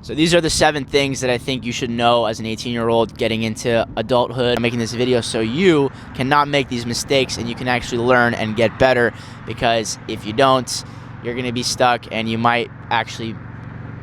So these are the 7 things that I think you should know as an 18-year-old getting into adulthood. I'm making this video so you cannot make these mistakes and you can actually learn and get better, because if you don't, you're going to be stuck and you might actually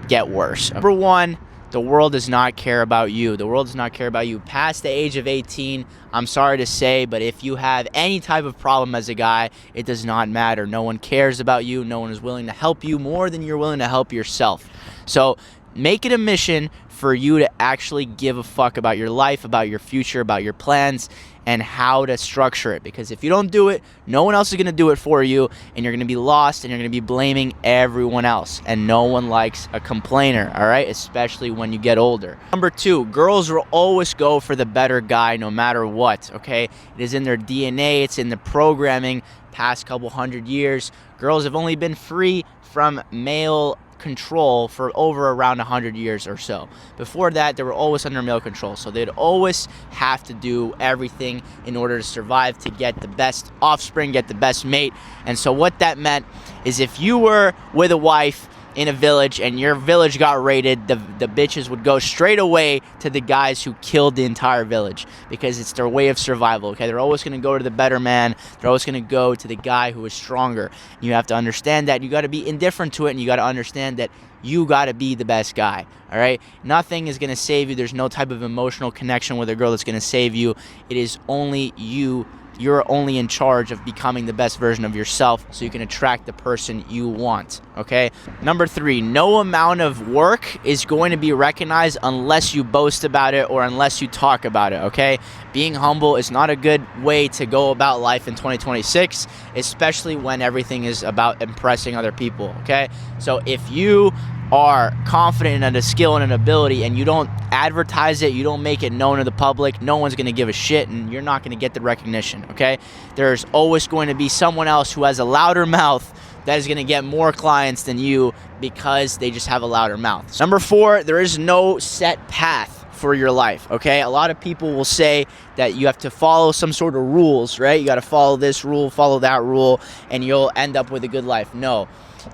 get worse. Number 1, the world does not care about you. The world does not care about you. Past the age of 18, I'm sorry to say, but if you have any type of problem as a guy, it does not matter. No one cares about you. No one is willing to help you more than you're willing to help yourself. So make it a mission for you to actually give a fuck about your life, about your future, about your plans, and how to structure it. Because if you don't do it, no one else is going to do it for you, and you're going to be lost, and you're going to be blaming everyone else. And no one likes a complainer, all right? Especially when you get older. Number 2, girls will always go for the better guy no matter what, okay? It is in their DNA. It's in the programming. Past couple hundred years, girls have only been free from male control for over around 100 years or so. Before that, they were always under male control, so they'd always have to do everything in order to survive, to get the best offspring, get the best mate. And so what that meant is if you were with a wife in a village and your village got raided, the bitches would go straight away to the guys who killed the entire village, because it's their way of survival, okay? They're always going to go to the better man. They're always going to go to the guy who is stronger. You have to understand that. You got to be indifferent to it, and you got to understand that you got to be the best guy, all right? Nothing is going to save you. There's no type of emotional connection with a girl that's going to save you. It is only you. You're only in charge of becoming the best version of yourself so you can attract the person you want, okay? Number 3, no amount of work is going to be recognized unless you boast about it or unless you talk about it, okay? Being humble is not a good way to go about life in 2026, especially when everything is about impressing other people, okay? So if you are confident in a skill and an ability and you don't advertise it, you don't make it known to the public, no one's going to give a shit, and you're not going to get the recognition, okay? There's always going to be someone else who has a louder mouth that is going to get more clients than you because they just have a louder mouth. Number 4, there is no set path for your life, okay? A lot of people will say that you have to follow some sort of rules, right? You got to follow this rule, follow that rule, and you'll end up with a good life. No.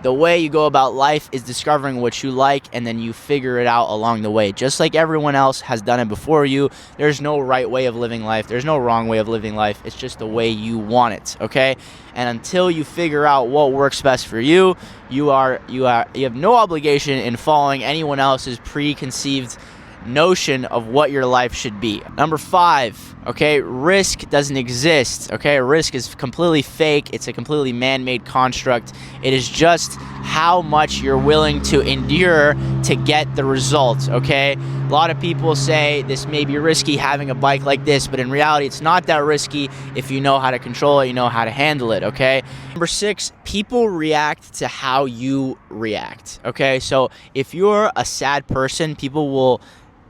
The way you go about life is discovering what you like, and then you figure it out along the way. Just like everyone else has done it before you, there's no right way of living life. There's no wrong way of living life. It's just the way you want it, okay? And until you figure out what works best for you, you have no obligation in following anyone else's preconceived notion of what your life should be. Number 5, okay, risk doesn't exist, okay? Risk is completely fake. It's a completely man-made construct. It is just how much you're willing to endure to get the results, okay? A lot of people say this may be risky having a bike like this, but in reality, it's not that risky if you know how to control it, you know how to handle it, okay? Number 6, people react to how you react, okay? So if you're a sad person, people will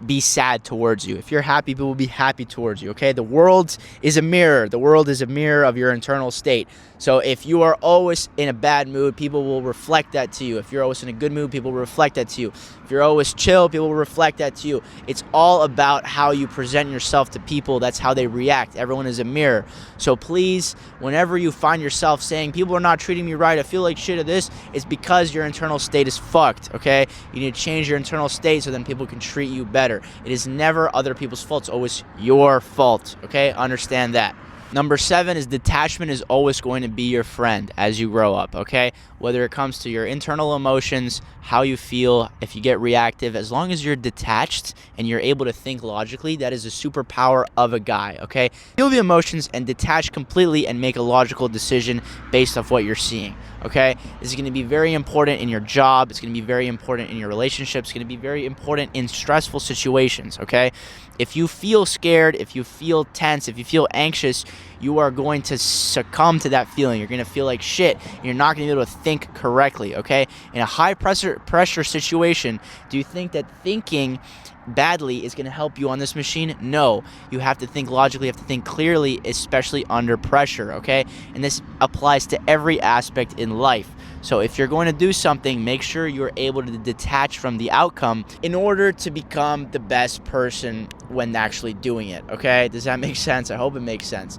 be sad towards you. If you're happy, people will be happy towards you, okay? The world is a mirror. The world is a mirror of your internal state. So if you are always in a bad mood, people will reflect that to you. If you're always in a good mood, people will reflect that to you. If you're always chill, people will reflect that to you. It's all about how you present yourself to people. That's how they react. Everyone is a mirror. So please, whenever you find yourself saying, people are not treating me right, I feel like shit at this, it's because your internal state is fucked, okay? You need to change your internal state so then people can treat you better. It is never other people's fault. It's always your fault, okay? Understand that. Number 7 is detachment is always going to be your friend as you grow up, okay? Whether it comes to your internal emotions, how you feel, if you get reactive, as long as you're detached and you're able to think logically, that is a superpower of a guy, okay? Feel the emotions and detach completely and make a logical decision based off what you're seeing, okay? This is going to be very important in your job. It's going to be very important in your relationships. It's going to be very important in stressful situations, okay? If you feel scared, if you feel tense, if you feel anxious, you are going to succumb to that feeling. You're going to feel like shit. You're not going to be able to think correctly, okay? In a high pressure situation, do you think that thinking badly is going to help you on this machine? No. You have to think logically, you have to think clearly, especially under pressure, okay? And this applies to every aspect in life. So if you're going to do something, make sure you're able to detach from the outcome in order to become the best person when actually doing it, okay? Does that make sense? I hope it makes sense.